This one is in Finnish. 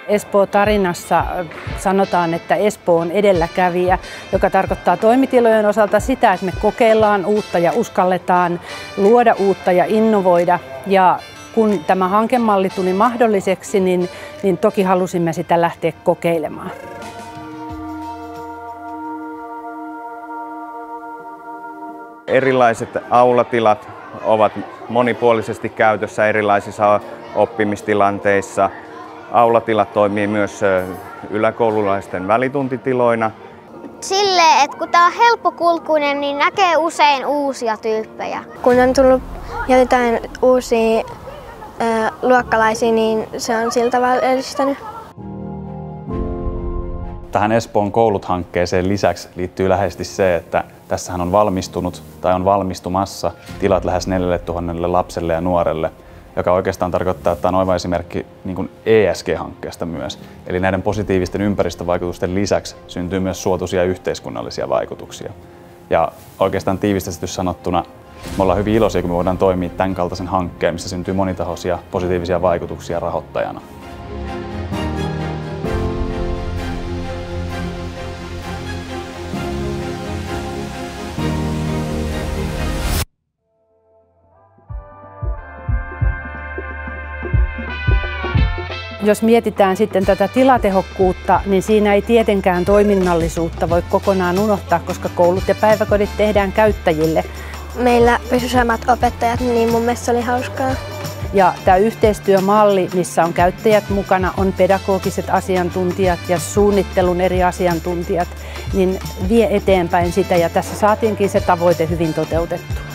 Espoo-tarinassa sanotaan, että Espoo on edelläkävijä, joka tarkoittaa toimitilojen osalta sitä, että me kokeillaan uutta ja uskalletaan luoda uutta ja innovoida. Ja kun tämä hankemalli tuli mahdolliseksi, niin toki halusimme sitä lähteä kokeilemaan. Erilaiset aulatilat ovat monipuolisesti käytössä erilaisissa oppimistilanteissa. Aulatilat toimii myös yläkoululaisten välituntitiloina. Silleen, että kun tää on helppokulkuinen, niin näkee usein uusia tyyppejä. Kun on tullut jotain uusia luokkalaisia, niin se on sillä tavalla edistänyt. Tähän Espoon koulut-hankkeeseen lisäksi liittyy läheisesti se, että tässähän on valmistunut tai on valmistumassa tilat lähes 4000 lapselle ja nuorelle, joka oikeastaan tarkoittaa, että tämä on oiva esimerkki niin kuin ESG-hankkeesta myös. Eli näiden positiivisten ympäristövaikutusten lisäksi syntyy myös suotuisia yhteiskunnallisia vaikutuksia. Ja oikeastaan tiivistetysti sanottuna me ollaan hyvin iloisia, kun me voidaan toimia tämän kaltaisen hankkeen, missä syntyy monitahoisia positiivisia vaikutuksia rahoittajana. Jos mietitään sitten tätä tilatehokkuutta, niin siinä ei tietenkään toiminnallisuutta voi kokonaan unohtaa, koska koulut ja päiväkodit tehdään käyttäjille. Meillä pysyi samat opettajat, niin mun mielestä se oli hauskaa. Ja tämä yhteistyömalli, missä on käyttäjät mukana, on pedagogiset asiantuntijat ja suunnittelun eri asiantuntijat, niin vie eteenpäin sitä ja tässä saatiinkin se tavoite hyvin toteutettua.